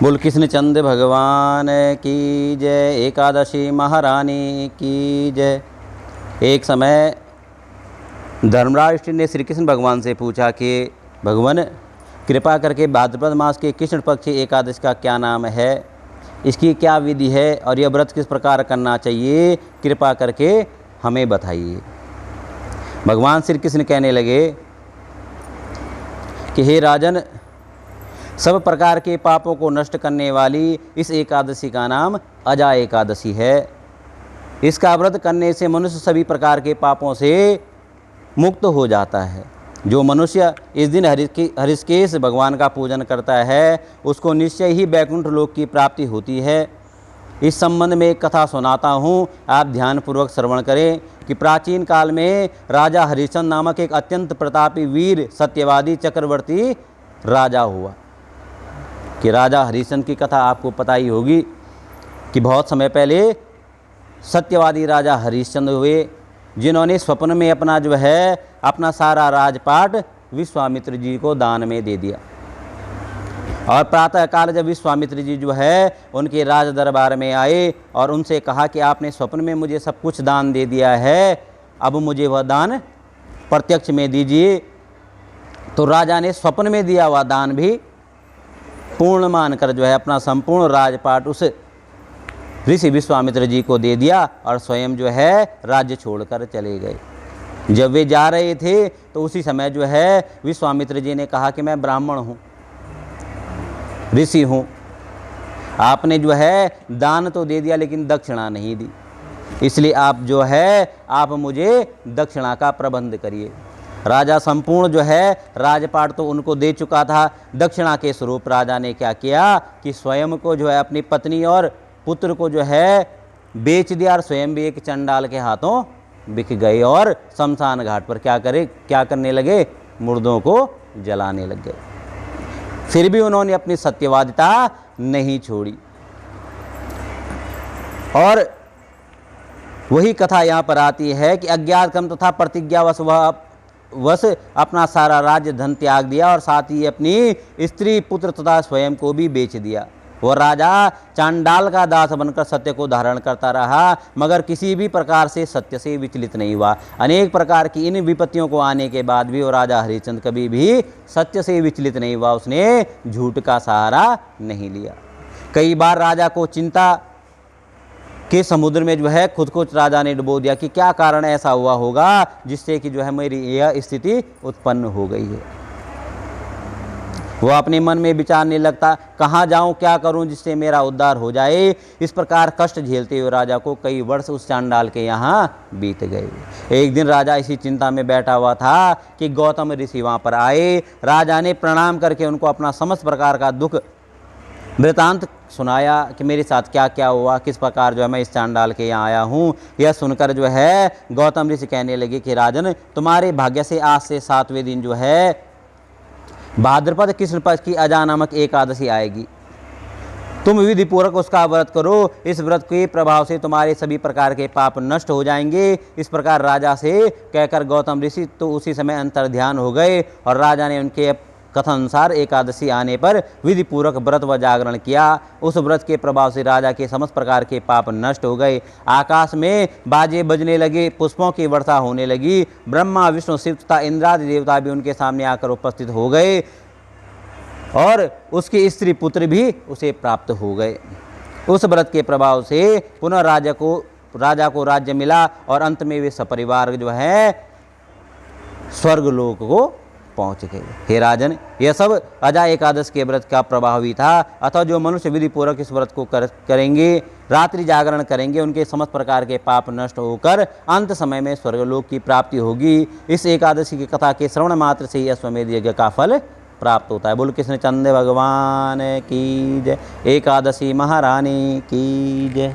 बोल कृष्णचंद्र भगवान की जय। एकादशी महारानी की जय। एक समय धर्मराज ने श्री कृष्ण भगवान से पूछा कि भगवान कृपा करके भाद्रपद मास के कृष्ण पक्ष एकादशी का क्या नाम है, इसकी क्या विधि है और यह व्रत किस प्रकार करना चाहिए, कृपा करके हमें बताइए। भगवान श्री कृष्ण कहने लगे कि हे राजन, सब प्रकार के पापों को नष्ट करने वाली इस एकादशी का नाम अजा एकादशी है। इसका व्रत करने से मनुष्य सभी प्रकार के पापों से मुक्त हो जाता है। जो मनुष्य इस दिन हरिकेश भगवान का पूजन करता है उसको निश्चय ही वैकुंठ लोक की प्राप्ति होती है। इस संबंध में एक कथा सुनाता हूँ, आप ध्यानपूर्वक श्रवण करें कि प्राचीन काल में राजा हरिश्चंद्र नामक एक अत्यंत प्रतापी वीर सत्यवादी चक्रवर्ती राजा हुआ। कि राजा हरिश्चंद्र की कथा आपको पता ही होगी कि बहुत समय पहले सत्यवादी राजा हरिश्चंद्र हुए, जिन्होंने स्वप्न में अपना सारा राजपाट विश्वामित्र जी को दान में दे दिया। और प्रातःकाल जब विश्वामित्र जी उनके राज दरबार में आए और उनसे कहा कि आपने स्वप्न में मुझे सब कुछ दान दे दिया है, अब मुझे वह दान प्रत्यक्ष में दीजिए। तो राजा ने स्वप्न में दिया हुआ दान भी पूर्ण मानकर अपना संपूर्ण राजपाट उस ऋषि विश्वामित्र जी को दे दिया और स्वयं राज्य छोड़कर चले गए। जब वे जा रहे थे तो उसी समय विश्वामित्र जी ने कहा कि मैं ब्राह्मण हूँ, ऋषि हूँ, आपने दान तो दे दिया लेकिन दक्षिणा नहीं दी, इसलिए आप मुझे दक्षिणा का प्रबंध करिए। राजा संपूर्ण राजपाट तो उनको दे चुका था। दक्षिणा के स्वरूप राजा ने क्या किया कि स्वयं को अपनी पत्नी और पुत्र को बेच दिया और स्वयं भी एक चंडाल के हाथों बिक गए और शमशान घाट पर क्या करने लगे, मुर्दों को जलाने लग गए। फिर भी उन्होंने अपनी सत्यवादिता नहीं छोड़ी। और वही कथा यहाँ पर आती है कि अज्ञात कर्म तथा प्रतिज्ञावश वह अपना सारा राज्य धन त्याग दिया और साथ ही अपनी स्त्री पुत्र तथा स्वयं को भी बेच दिया। वह राजा चांडाल का दास बनकर सत्य को धारण करता रहा, मगर किसी भी प्रकार से सत्य से विचलित नहीं हुआ। अनेक प्रकार की इन विपत्तियों को आने के बाद भी वो राजा हरिश्चंद्र कभी भी सत्य से विचलित नहीं हुआ, उसने झूठ का सहारा नहीं लिया। कई बार राजा को चिंता के समुद्र में खुद को राजा ने डुबो दिया कि क्या कारण ऐसा हुआ होगा जिससे कि मेरी यह स्थिति उत्पन्न हो गई है। वह अपने मन में विचारने लगता, कहाँ जाऊं, क्या करूं जिससे मेरा उद्धार हो जाए। इस प्रकार कष्ट झेलते हुए राजा को कई वर्ष उस चांडाल के यहाँ बीत गए। एक दिन राजा इसी चिंता में बैठा हुआ था कि गौतम ऋषि वहाँ पर आए। राजा ने प्रणाम करके उनको अपना समस्त प्रकार का दुख वृतांत सुनाया कि मेरे साथ क्या क्या हुआ, किस प्रकार मैं इस चांडाल के यहाँ आया हूँ। यह सुनकर गौतम ऋषि कहने लगे कि राजन, तुम्हारे भाग्य से आज से 7वें दिन भाद्रपद कृष्ण पक्ष की अजा नामक एकादशी आएगी। तुम विधि पूर्वक उसका व्रत करो। इस व्रत के प्रभाव से तुम्हारे सभी प्रकार के पाप नष्ट हो जाएंगे। इस प्रकार राजा से कहकर गौतम ऋषि तो उसी समय अंतर्ध्यान हो गए और राजा ने उनके कथन अनुसार एकादशी आने पर विधि पूर्वक व्रत व जागरण किया। उस व्रत के प्रभाव से राजा के समस्त प्रकार के पाप नष्ट हो गए। आकाश में बाजे बजने लगे, पुष्पों की वर्षा होने लगी। ब्रह्मा विष्णु शिव तथा इंद्रादि देवता भी उनके सामने आकर उपस्थित हो गए और उसके स्त्री पुत्र भी उसे प्राप्त हो गए। उस व्रत के प्रभाव से पुनः राजा को राज्य मिला और अंत में वे सपरिवार स्वर्गलोक को पहुँच गए। हे राजन, यह सब अजा एकादश के व्रत का प्रभाव ही था। अतः जो मनुष्य विधि पूर्वक इस व्रत को करेंगे, रात्रि जागरण करेंगे, उनके समस्त प्रकार के पाप नष्ट होकर अंत समय में स्वर्गलोक की प्राप्ति होगी। इस एकादशी की कथा के श्रवण मात्र से ही अश्वमेध यज्ञ का फल प्राप्त होता है। बोल कृष्णचंद्र भगवान की जय। एकादशी महारानी की जय।